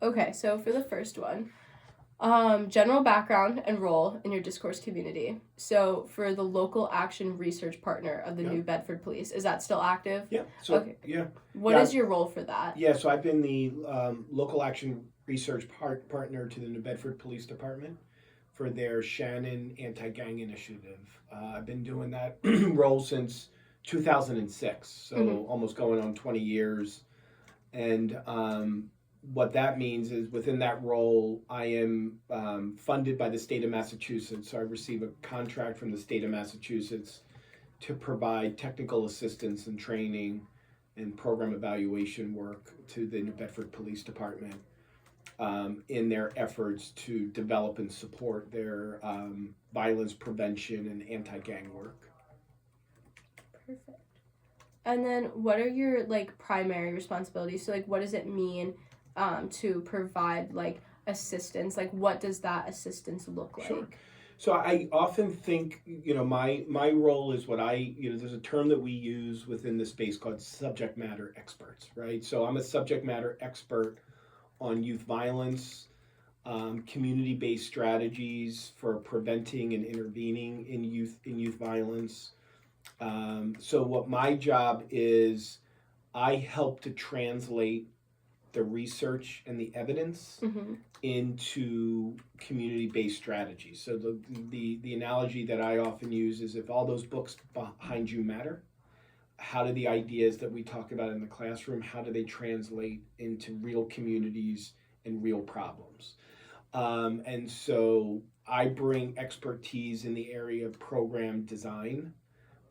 Okay, so for the first one, general background and role in your discourse community. So for the local action research partner of the Yeah. New Bedford Police, is that still active? Yeah. So Okay. yeah. What Yeah. is your role for that? Yeah. So I've been the local action research partner to the New Bedford Police Department for their Shannon anti-gang initiative. I've been doing that role since 2006, so almost going on 20 years. And what that means is within that role, I am funded by the state of Massachusetts. So I receive a contract from the state of Massachusetts to provide technical assistance and training and program evaluation work to the New Bedford Police Department in their efforts to develop and support their violence prevention and anti-gang work. Perfect. And then what are your primary responsibilities? So what does it mean to provide assistance? What does that assistance look like? Sure. So I often think, my role is what there's a term that we use within the space called subject matter experts, right? So I'm a subject matter expert on youth violence, community-based strategies for preventing and intervening in youth violence. So what my job is, I help to translate the research and the evidence into community-based strategies. So the analogy that I often use is if all those books behind you matter, how do the ideas that we talk about in the classroom, how do they translate into real communities and real problems? And so I bring expertise in the area of program design,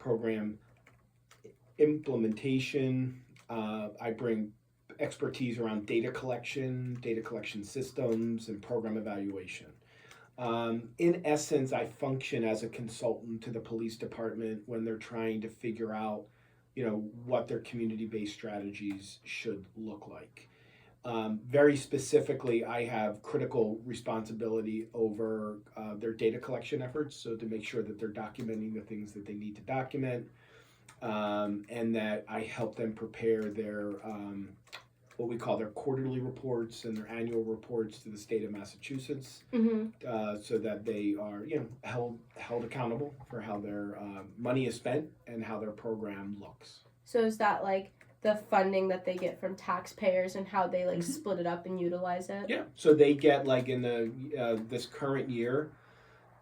program implementation. I bring expertise around data collection systems, and program evaluation. In essence, I function as a consultant to the police department when they're trying to figure out, what their community-based strategies should look like. Very specifically, I have critical responsibility over their data collection efforts, so to make sure that they're documenting the things that they need to document, and that I help them prepare their what we call their quarterly reports and their annual reports to the state of Massachusetts, so that they are held accountable for how their money is spent and how their program looks. So is that the funding that they get from taxpayers and how they split it up and utilize it? Yeah. So they get in the this current year,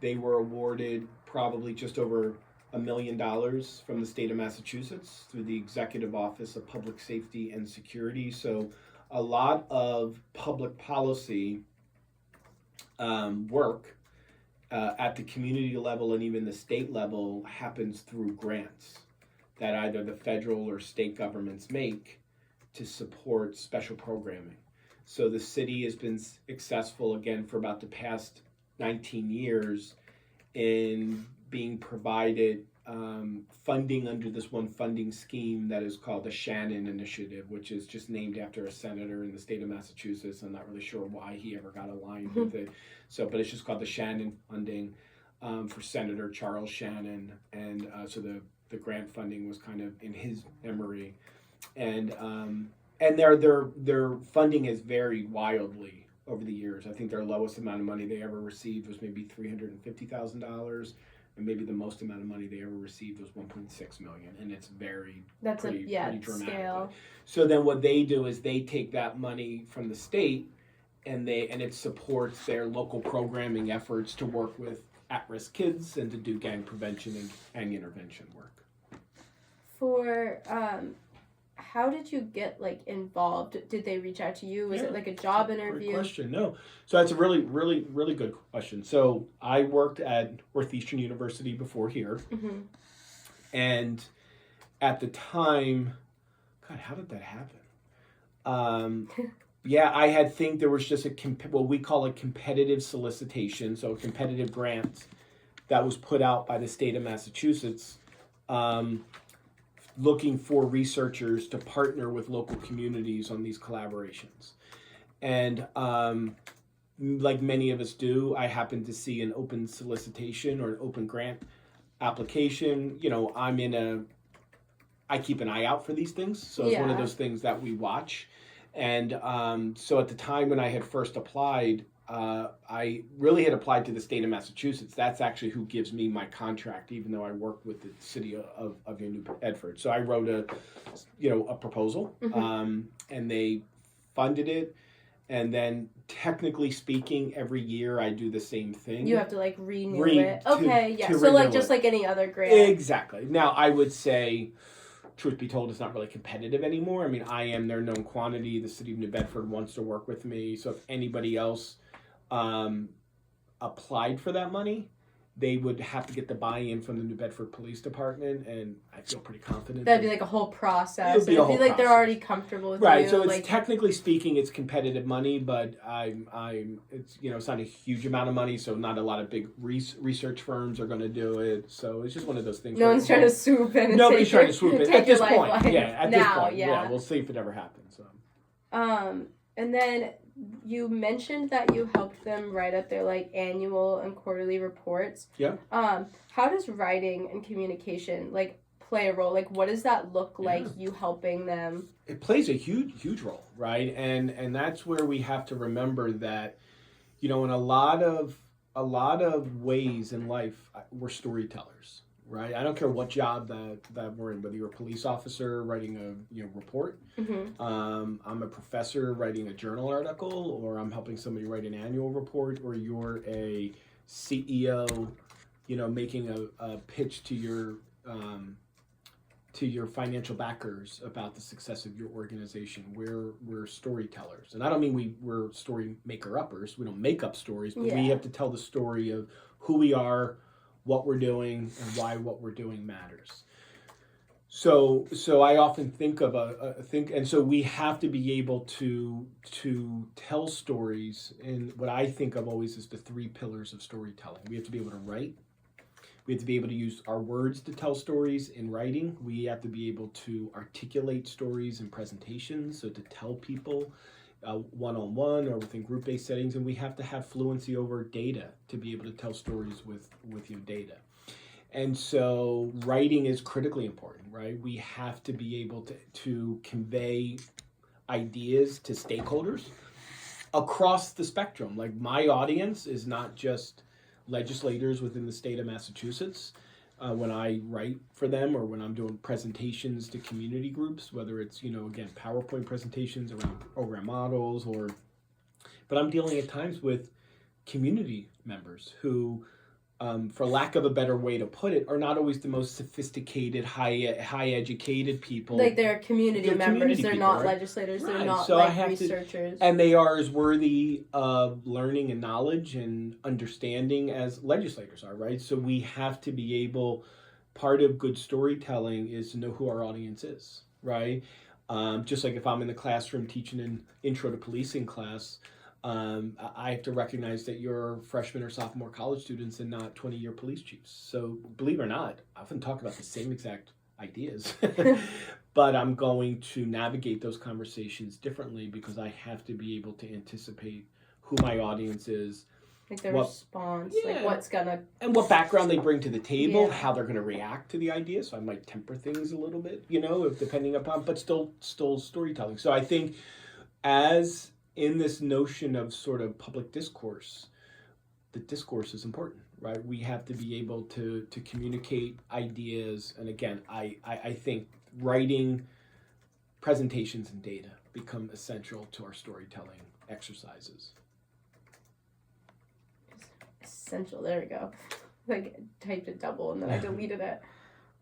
they were awarded probably just over $1 million from the state of Massachusetts through the Executive Office of Public Safety and Security. So a lot of public policy work at the community level and even the state level happens through grants that either the federal or state governments make to support special programming. So the city has been successful again for about the past 19 years in being provided funding under this one funding scheme that is called the Shannon Initiative, which is just named after a senator in the state of Massachusetts. I'm not really sure why he ever got aligned with it. So, but it's just called the Shannon funding for Senator Charles Shannon, and so the grant funding was kind of in his memory, and their funding has varied wildly over the years. I think their lowest amount of money they ever received was maybe $350,000, and maybe the most amount of money they ever received was $1.6 million, and it's varied pretty dramatically. Scale. So then what they do is they take that money from the state, and it supports their local programming efforts to work with at-risk kids and to do gang prevention and gang intervention work. For how did you get involved? Did they reach out to you? Was it a job interview? Great question. No. So that's a really, really, really good question. So I worked at Northeastern University before here. And at the time, God, how did that happen? I think there was just what we call a competitive solicitation, so a competitive grant that was put out by the state of Massachusetts, looking for researchers to partner with local communities on these collaborations. And like many of us do, I happened to see an open solicitation or an open grant application. I keep an eye out for these things. So it's one of those things that we watch. And so at the time when I had first applied, I really had applied to the state of Massachusetts. That's actually who gives me my contract, even though I work with the city of New Bedford. So I wrote a proposal, and they funded it. And then, technically speaking, every year I do the same thing. You have to like renew it. Okay, yeah. So like just like any other grant. Exactly. Now I would say, truth be told, it's not really competitive anymore. I mean, I am their known quantity. The city of New Bedford wants to work with me. So if anybody else applied for that money, they would have to get the buy-in from the New Bedford Police Department, and I feel pretty confident. That'd be like a whole process. It'd be like process. They're already comfortable with right, you. So it's like, technically speaking, it's competitive money, but it's it's not a huge amount of money, so not a lot of big research firms are going to do it. So it's just one of those things. No one's trying to swoop in. Nobody's trying to swoop in at this point. Yeah, at this point. Yeah, we'll see if it ever happens. So. And then you mentioned that you helped them write up their like annual and quarterly reports. Yeah. How does writing and communication like play a role? Like, what does that look like? You helping them? It plays a huge role, right? And that's where we have to remember that, in a lot of ways in life, we're storytellers. Right, I don't care what job that we're in, whether you're a police officer writing a report, I'm a professor writing a journal article, or I'm helping somebody write an annual report, or you're a CEO, making a pitch to your financial backers about the success of your organization. We're storytellers, and I don't mean we're story maker-uppers. We don't make up stories, but we have to tell the story of who we are, what we're doing, and why what we're doing matters. So I often think of and so we have to be able to tell stories in what I think of always as the 3 pillars of storytelling. We have to be able to write. We have to be able to use our words to tell stories in writing. We have to be able to articulate stories in presentations, so to tell people one-on-one or within group-based settings, and we have to have fluency over data to be able to tell stories with your data. And so writing is critically important, right? We have to be able to convey ideas to stakeholders across the spectrum. Like, my audience is not just legislators within the state of Massachusetts. When I write for them, or when I'm doing presentations to community groups, whether it's, again, PowerPoint presentations around program models, but I'm dealing at times with community members who, for lack of a better way to put it, are not always the most sophisticated, high educated people. Like, they're community members. They're not legislators. They're not researchers. And they are as worthy of learning and knowledge and understanding as legislators are, right? So we have to be able, part of good storytelling is to know who our audience is, right? Just like if I'm in the classroom teaching an intro to policing class, I have to recognize that you're freshman or sophomore college students and not 20-year police chiefs. So believe it or not, I often talk about the same exact ideas, but I'm going to navigate those conversations differently because I have to be able to anticipate who my audience is. Like their response, like what's gonna... And what background they bring to the table, how they're going to react to the idea. So I might temper things a little bit, depending upon, but still storytelling. So I think as... in this notion of sort of public discourse, the discourse is important, right? We have to be able to communicate ideas. And again, I think writing, presentations, and data become essential to our storytelling exercises. Essential, there we go. Like, typed it double and then I deleted it.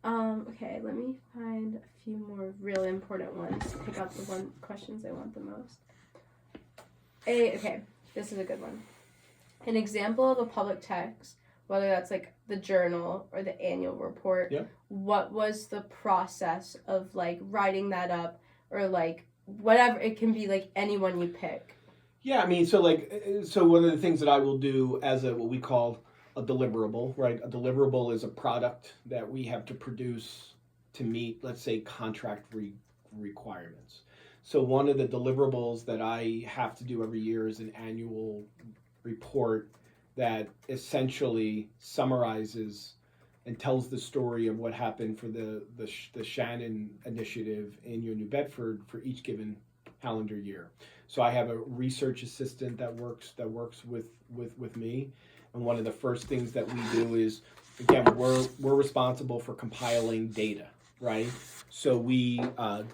Okay, let me find a few more really important ones. Pick out the questions I want the most. Okay, this is a good one. An example of a public text, whether that's like the journal or the annual report, what was the process of like writing that up, or like whatever, it can be like anyone you pick. Yeah, I mean, so one of the things that I will do as what we call a deliverable, right? A deliverable is a product that we have to produce to meet, let's say, contract requirements. So one of the deliverables that I have to do every year is an annual report that essentially summarizes and tells the story of what happened for the Shannon initiative in New Bedford for each given calendar year. So I have a research assistant that works with me, and one of the first things that we do is, again, we're responsible for compiling data, right? So we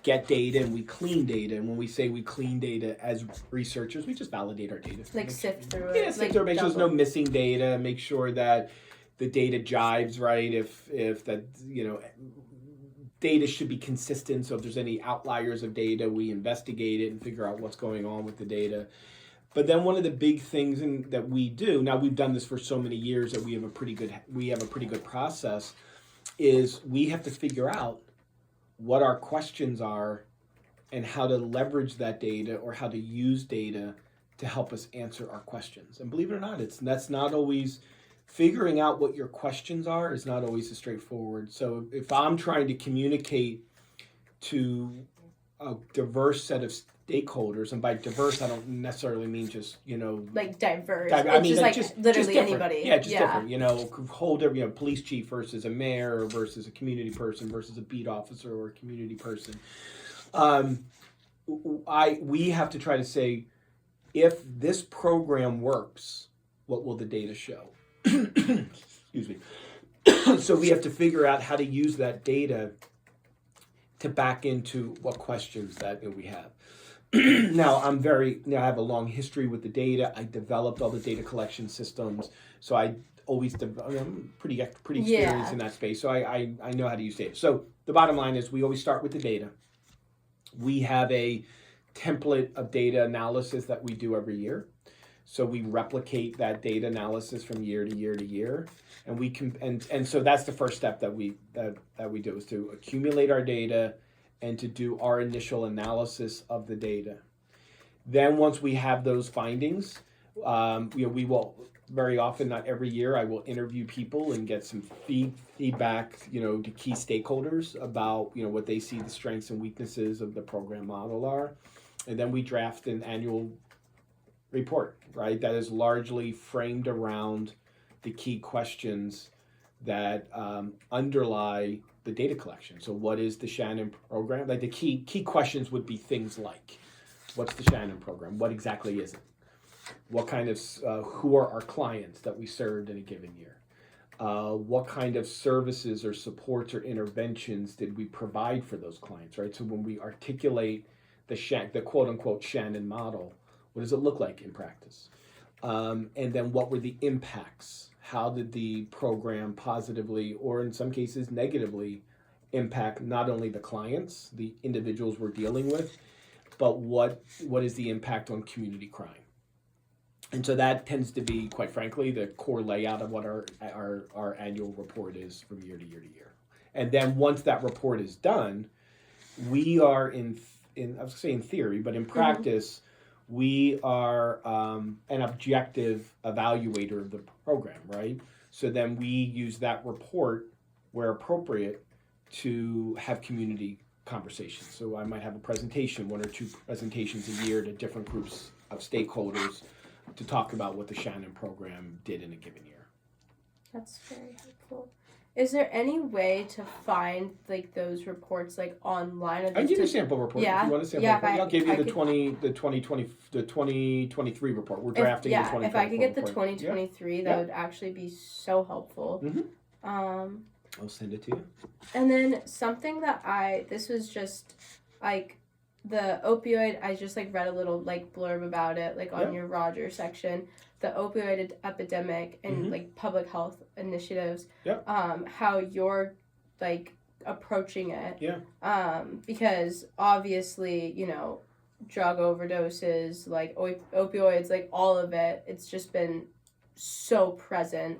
get data and we clean data, and when we say we clean data as researchers, we just validate our data. Like sift through Yeah, it. sift through it, make sure there's no missing data, make sure that the data jives, right? If that, data should be consistent. So if there's any outliers of data, we investigate it and figure out what's going on with the data. But then one of the big things that we do, now we've done this for so many years that we have a pretty good process, is we have to figure out what our questions are and how to leverage that data or how to use data to help us answer our questions. And believe it or not, that's not always, figuring out what your questions are is not always as straightforward. So if I'm trying to communicate to a diverse set of stakeholders, and by diverse I don't necessarily mean just like diverse. I mean just just literally just anybody. Yeah, just different. Whole different. Police chief versus a mayor versus a community person versus a beat officer or a community person. We have to try to say, if this program works, what will the data show? Excuse me. So we have to figure out how to use that data to back into what questions that we have. Now I have a long history with the data. I developed all the data collection systems, so I'm pretty experienced in that space. So I know how to use data. So the bottom line is we always start with the data. We have a template of data analysis that we do every year. So we replicate that data analysis from year to year to year, and we can and so that's the first step that we do, is to accumulate our data and to do our initial analysis of the data. Then once we have those findings, we will very often, not every year, I will interview people and get some feedback, to key stakeholders about what they see the strengths and weaknesses of the program model are, and then we draft an annual report, right? That is largely framed around the key questions that underlie the data collection. So what is the Shannon program? Like the key questions would be things like, what's the Shannon program? What exactly is it? What kind of, who are our clients that we served in a given year? What kind of services or supports or interventions did we provide for those clients, right? So when we articulate the quote unquote Shannon model, what does it look like in practice? And then what were the impacts? How did the program positively, or in some cases negatively, impact not only the clients, the individuals we're dealing with, but what is the impact on community crime? And so that tends to be, quite frankly, the core layout of what our annual report is from year to year to year. And then once that report is done, we are I was going to say in theory, but in practice, we are an objective evaluator of the program, right? So then we use that report, where appropriate, to have community conversations. So I might have a presentation, 1 or 2 presentations a year to different groups of stakeholders to talk about what the Shannon program did in a given year. That's very helpful. Is there any way to find those reports online? I can give you a sample report if you want a sample report. I'll give you the 2023 report. We're drafting the 2024 if I could get the report. 2023, that would actually be so helpful. I'll send it to you. And then something that this was just the opioid, I just read a little blurb about it on your Roger section, the opioid epidemic and public health initiatives, how you're approaching it, because obviously drug overdoses, opioids, all of it, it's just been so present.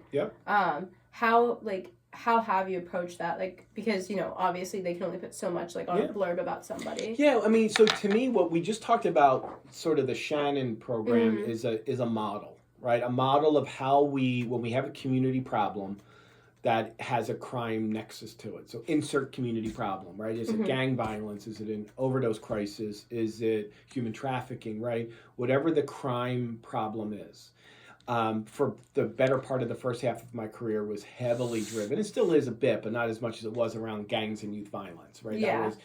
How have you approached that? Because, obviously they can only put so much on a blurb about somebody. Yeah, I mean, so to me, what we just talked about, sort of the Shannon program, is a model, right? A model of how when we have a community problem that has a crime nexus to it. So insert community problem, right? Is it gang violence? Is it an overdose crisis? Is it human trafficking, right? Whatever the crime problem is. For the better part of the first half of my career was heavily driven. It still is a bit, but not as much as it was around gangs and youth violence, right? Yeah. That was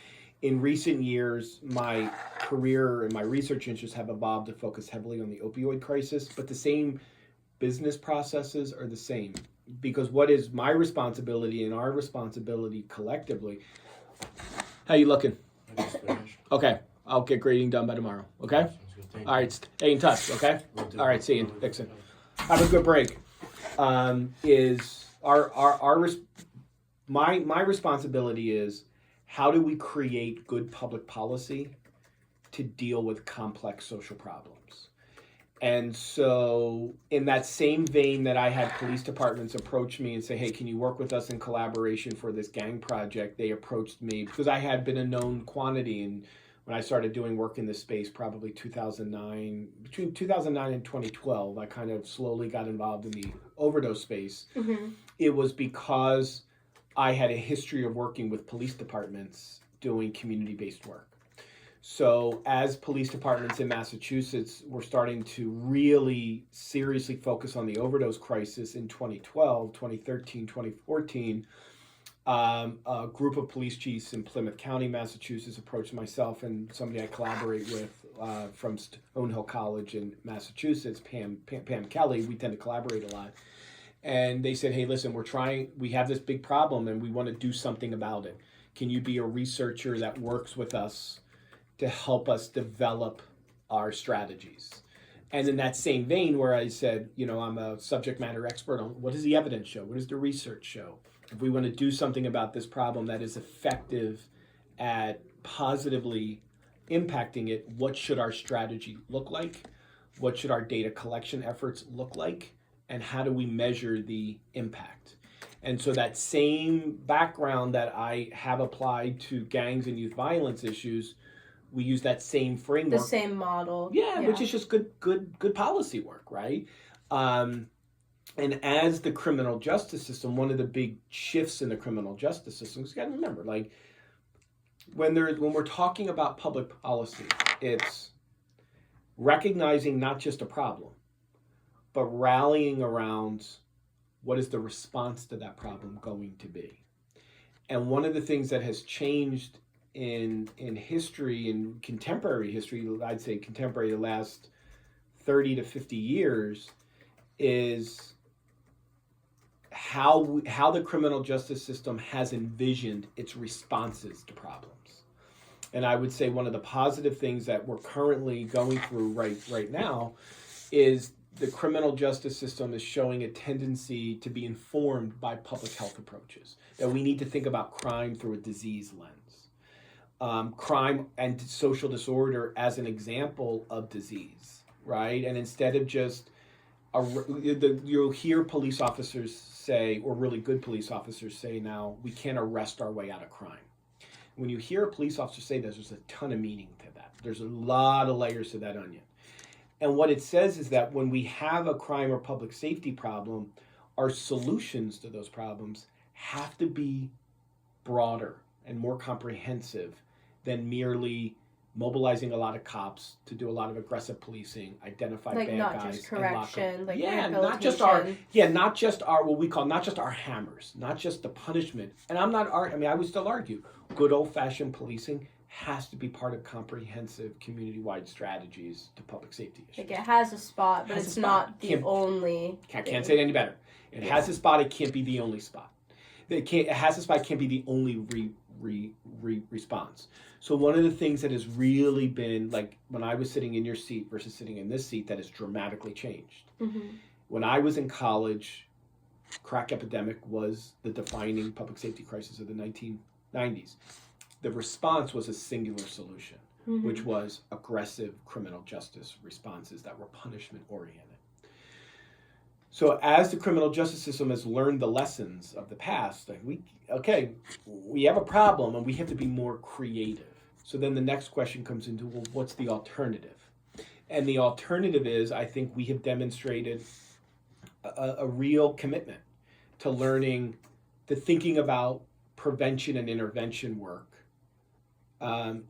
In recent years, my career and my research interests have evolved to focus heavily on the opioid crisis, but the same business processes are the same. Because what is my responsibility and our responsibility collectively? How you looking? I just finished. Okay, I'll get grading done by tomorrow. Okay. Sounds good. Thank All right, stay in touch. Okay. you. Will do. All right, see you, Dixon. Have a good break. Is my responsibility is how do we create good public policy to deal with complex social problems? And so, in that same vein that I had police departments approach me and say, hey, can you work with us in collaboration for this gang project? They approached me because I had been a known quantity. And when I started doing work in this space, probably 2009, between 2009 and 2012, I kind of slowly got involved in the overdose space. Mm-hmm. It was because I had a history of working with police departments doing community-based work. So as police departments in Massachusetts were starting to really seriously focus on the overdose crisis in 2012, 2013, 2014, a group of police chiefs in Plymouth County, Massachusetts approached myself and somebody I collaborate with from Stonehill College in Massachusetts, Pam Kelly. We tend to collaborate a lot. And they said, hey, listen, we have this big problem and we want to do something about it. Can you be a researcher that works with us to help us develop our strategies? And in that same vein where I said, I'm a subject matter expert on what does the evidence show? What does the research show? If we want to do something about this problem that is effective at positively impacting it, what should our strategy look like? What should our data collection efforts look like? And how do we measure the impact? And so that same background that I have applied to gangs and youth violence issues, we use that same framework. The same model. Yeah, which is just good policy work, right? And as the criminal justice system, one of the big shifts in the criminal justice system, you got to remember, like when we're talking about public policy, it's recognizing not just a problem, but rallying around what is the response to that problem going to be. And one of the things that has changed in history, in contemporary history, I'd say contemporary the last 30 to 50 years, is how the criminal justice system has envisioned its responses to problems. And I would say one of the positive things that we're currently going through right now is the criminal justice system is showing a tendency to be informed by public health approaches, that we need to think about crime through a disease lens. Crime and social disorder as an example of disease, right? And instead of just, you'll hear police officers say, or really good police officers say now, we can't arrest our way out of crime. When you hear a police officer say that, there's a ton of meaning to that. There's a lot of layers to that onion. And what it says is that when we have a crime or public safety problem, our solutions to those problems have to be broader and more comprehensive than merely mobilizing a lot of cops to do a lot of aggressive policing, identify like bad not guys, just correction, like not just our what we call not just our hammers, not just the punishment. And I would still argue good old-fashioned policing has to be part of comprehensive community-wide strategies to public safety issues. Like it has a spot, but it's not the only. Can't say it any better. It has a spot. It can't be the only spot. It has a spot. It can't be the only response. So one of the things that has really been, like when I was sitting in your seat versus sitting in this seat, that has dramatically changed. Mm-hmm. When I was in college, crack epidemic was the defining public safety crisis of the 1990s. The response was a singular solution, Mm-hmm. which was aggressive criminal justice responses that were punishment oriented. So as the criminal justice system has learned the lessons of the past, like we have a problem and we have to be more creative. So then the next question comes into, well, what's the alternative? And the alternative is, I think we have demonstrated a real commitment to learning, to thinking about prevention and intervention work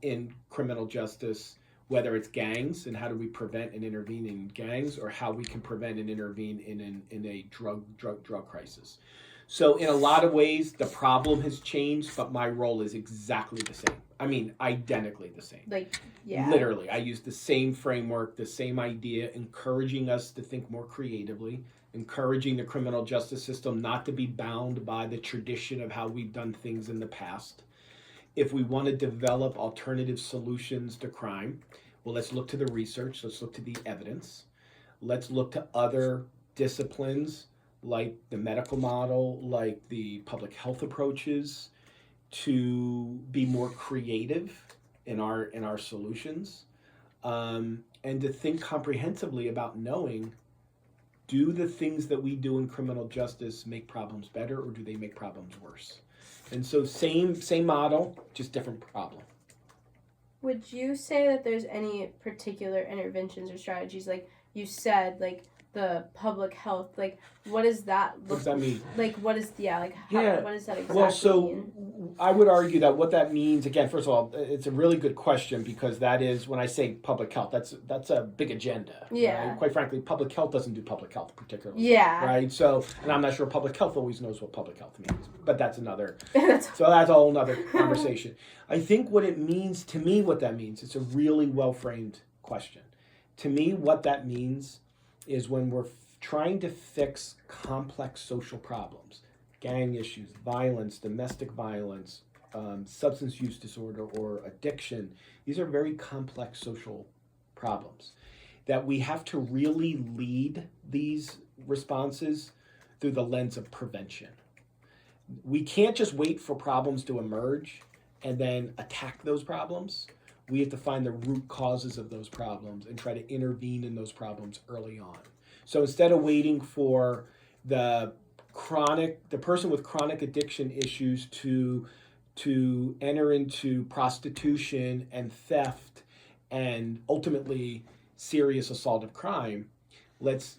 in criminal justice, whether it's gangs and how do we prevent and intervene in gangs, or how we can prevent and intervene in a drug crisis. So in a lot of ways, the problem has changed, but my role is exactly the same. I mean, identically the same. Like, yeah. Literally, I use the same framework, the same idea, encouraging us to think more creatively, encouraging the criminal justice system not to be bound by the tradition of how we've done things in the past. If we want to develop alternative solutions to crime, well, let's look to the research, let's look to the evidence, let's look to other disciplines like the medical model, like the public health approaches, to be more creative in our solutions, and to think comprehensively about knowing, do the things that we do in criminal justice make problems better, or do they make problems worse? And so same model, just different problem. Would you say that there's any particular interventions or strategies, like you said, like the public health, like what does that look? What does that mean? Like what is what does that exactly Well, so mean? I would argue that what that means, again, first of all, it's a really good question, because that is, when I say public health, that's a big agenda. Yeah. Right? Quite frankly, public health doesn't do public health particularly. Yeah. Right. So, and I'm not sure public health always knows what public health means, but that's another. That's So that's a whole other conversation. I think what it means to me, what that means, it's a really well framed question. To me, what that means is when we're trying to fix complex social problems, gang issues, violence, domestic violence, substance use disorder, or addiction. These are very complex social problems that we have to really lead these responses through the lens of prevention. We can't just wait for problems to emerge and then attack those problems. We have to find the root causes of those problems and try to intervene in those problems early on. So instead of waiting for the person with chronic addiction issues to enter into prostitution and theft and ultimately serious assault of crime, let's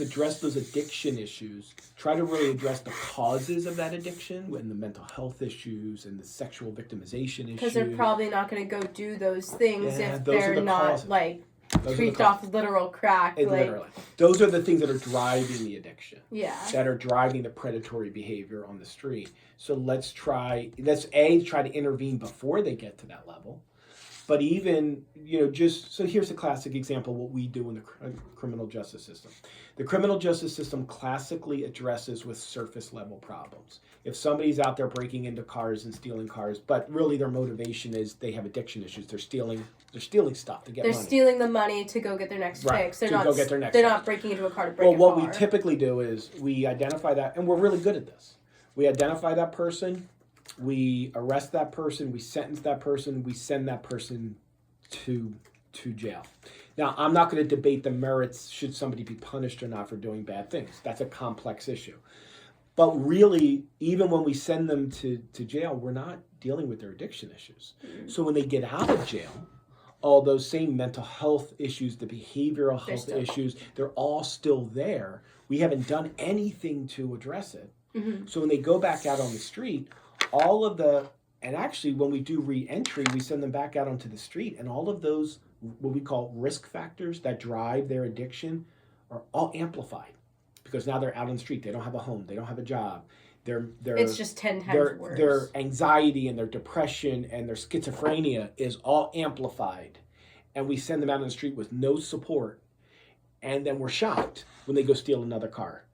address those addiction issues, try to really address the causes of that addiction and the mental health issues and the sexual victimization issues. Because they're probably not going to go do those things if those are they're the not causes. Tweaked off literal crack. Literally. Those are the things that are driving the addiction. Yeah. That are driving the predatory behavior on the street. So let's try to intervene before they get to that level. But even, so here's a classic example of what we do in the criminal justice system. The criminal justice system classically addresses with surface level problems. If somebody's out there breaking into cars and stealing cars, but really their motivation is they have addiction issues, they're stealing stuff to get money. They're stealing the money to go get their next fix. They're not not breaking into a car to break a car. Well, what we typically do is we identify that, and we're really good at this. We identify that person, we arrest that person, we sentence that person, we send that person to jail. Now, I'm not going to debate the merits, should somebody be punished or not for doing bad things. That's a complex issue. But really, even when we send them to jail, we're not dealing with their addiction issues. Mm-hmm. So when they get out of jail, all those same mental health issues, the behavioral health issues, they're all still there. We haven't done anything to address it. Mm-hmm. So when they go back out on the street, and actually when we do re-entry, we send them back out onto the street, and all of those, what we call risk factors that drive their addiction, are all amplified. Because now they're out on the street, they don't have a home, they don't have a job. It's just 10 times worse. Their anxiety and their depression and their schizophrenia is all amplified. And we send them out on the street with no support. And then we're shocked when they go steal another car.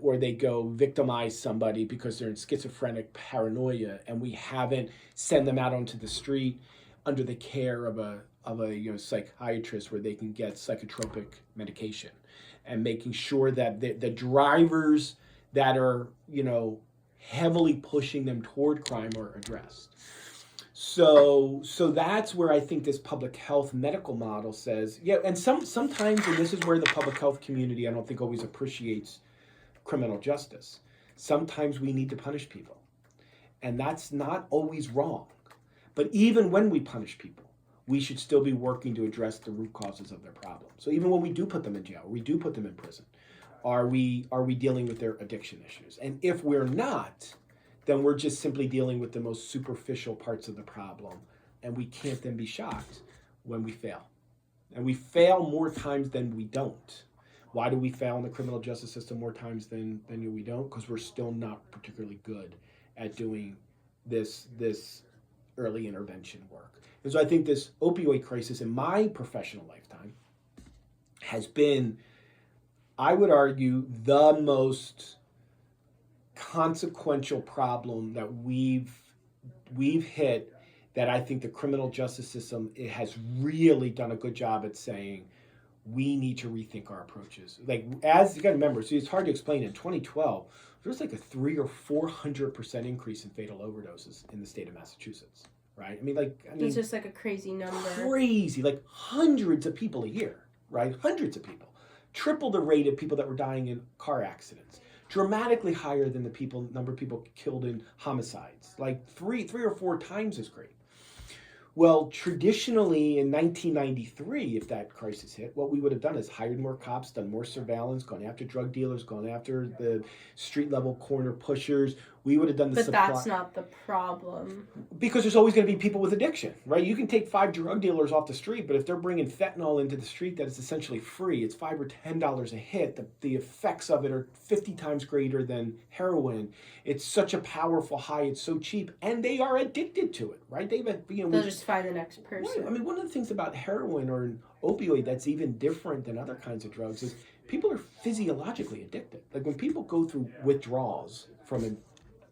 Or they go victimize somebody because they're in schizophrenic paranoia, and we haven't sent them out onto the street under the care of a psychiatrist where they can get psychotropic medication, and making sure that the drivers that are heavily pushing them toward crime are addressed. So that's where I think this public health medical model says, and sometimes, and this is where the public health community I don't think always appreciates criminal justice. Sometimes we need to punish people, and that's not always wrong. But even when we punish people, we should still be working to address the root causes of their problem. So even when we do put them in jail, we do put them in prison, are we dealing with their addiction issues? And if we're not, then we're just simply dealing with the most superficial parts of the problem, and we can't then be shocked when we fail. And we fail more times than we don't. Why do we fail in the criminal justice system more times than we don't? Because we're still not particularly good at doing this early intervention work. And so I think this opioid crisis in my professional lifetime has been, I would argue, the most consequential problem that we've hit, that I think the criminal justice system, it has really done a good job at saying we need to rethink our approaches. Like, as you got to remember, so it's hard to explain. In 2012, there was like a 300 or 400% increase in fatal overdoses in the state of Massachusetts. Right? It's just like a crazy number. Crazy, like hundreds of people a year. Right? Hundreds of people. Triple the rate of people that were dying in car accidents. Dramatically higher than the number of people killed in homicides. Like three or four times as great. Well, traditionally in 1993, if that crisis hit, what we would have done is hired more cops, done more surveillance, gone after drug dealers, gone after the street level corner pushers. We would have done the supply. But that's not the problem. Because there's always going to be people with addiction, right? You can take 5 drug dealers off the street, but if they're bringing fentanyl into the street that is essentially free, it's $5 or $10 a hit. The effects of it are 50 times greater than heroin. It's such a powerful high. It's so cheap, and they are addicted to it, right? They'll just find the next person. Right. I mean, one of the things about heroin or an opioid that's even different than other kinds of drugs is people are physiologically addicted. Like when people go through withdrawals from an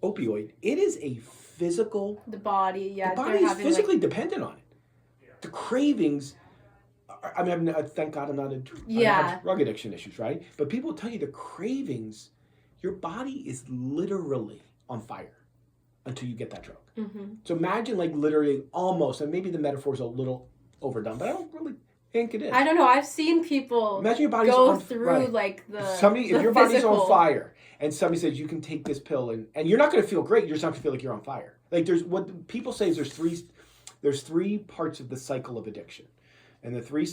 opioid, it is a physical. The body is physically dependent on it. The cravings. Thank God I'm not I don't have drug addiction issues, right? But people tell you the cravings. Your body is literally on fire until you get that drug. Mm-hmm. So imagine, like, literally almost, and maybe the metaphor is a little overdone, but I don't really think it is. I don't know. I've seen people imagine your body's go through like if your body's on fire and somebody says you can take this pill and you're not going to feel great, you're just not going to feel like you're on fire. Like there's what people say is there's three parts of the cycle of addiction, and there's three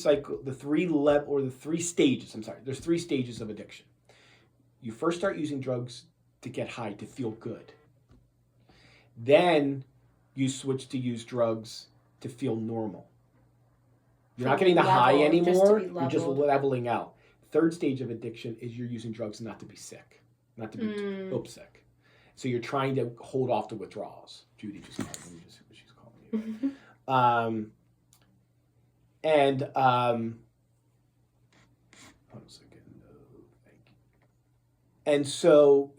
stages of addiction. You first start using drugs to get high, to feel good. Then you switch to use drugs to feel normal. You're not getting the high anymore. You're just leveling out. Third stage of addiction is you're using drugs not to be sick, not to be sick. So you're trying to hold off the withdrawals. Judy just called me. Just what she's calling you. Hold on a second. Thank you. And so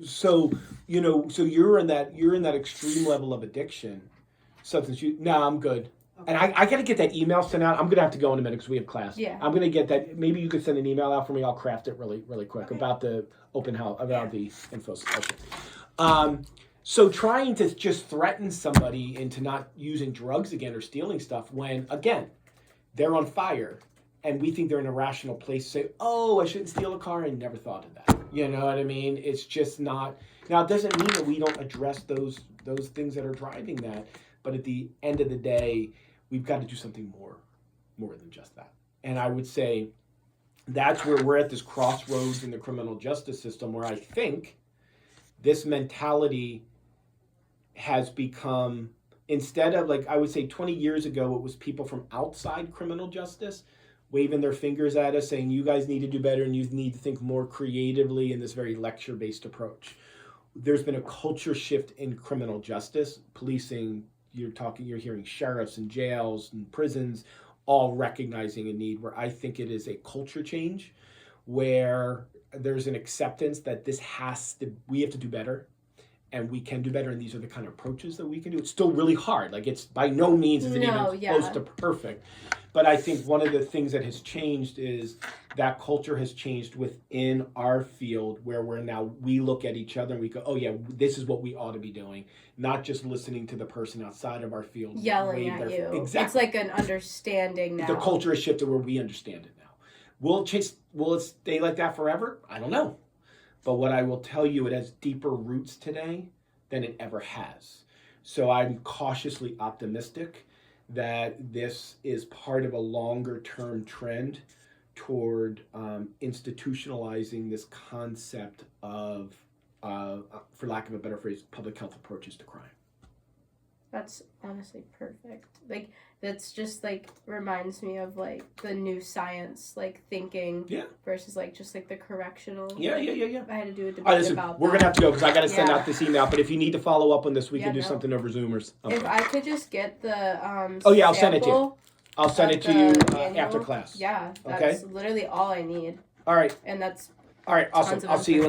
you're in that extreme level of addiction, substance use. No, I'm good. Okay. And I got to get that email sent out. I'm going to have to go in a minute because we have class. Yeah. I'm going to get that. Maybe you could send an email out for me. I'll craft it really, really quick about the open house, about the info session. So trying to just threaten somebody into not using drugs again or stealing stuff when, again, they're on fire and we think they're in a rational place to say, oh, I shouldn't steal a car. I never thought of that. You know what I mean? It's just not. Now, it doesn't mean that we don't address those things that are driving that. But at the end of the day, we've got to do something more than just that. And I would say that's where we're at this crossroads in the criminal justice system where I think this mentality has become, instead of, like, I would say 20 years ago, it was people from outside criminal justice waving their fingers at us saying, you guys need to do better and you need to think more creatively in this very lecture-based approach. There's been a culture shift in criminal justice, policing. You're hearing sheriffs and jails and prisons all recognizing a need, where I think it is a culture change where there's an acceptance that we have to do better and we can do better. And these are the kind of approaches that we can do. It's still really hard. Like, it's by no means is it even close to perfect. But I think one of the things that has changed is that culture has changed within our field, where we look at each other and we go, oh yeah, this is what we ought to be doing. Not just listening to the person outside of our field. Yelling at you. Exactly. It's like an understanding now. The culture has shifted where we understand it now. Will it stay like that forever? I don't know. But what I will tell you, it has deeper roots today than it ever has. So I'm cautiously optimistic that this is part of a longer term trend toward institutionalizing this concept of, for lack of a better phrase, public health approaches to crime. That's honestly perfect. Like, that's just like reminds me of like the new science, like thinking versus like just like the correctional. Yeah. I had to do a debate All right, listen, about we're that. gonna have to go because I gotta send out this email. But if you need to follow up on this, we can do no. something over Zoom or something. If I could just get the I'll send it to you. I'll send it to you after class. Yeah, that's literally all I need. All right. And that's all right. Awesome. I'll see you in.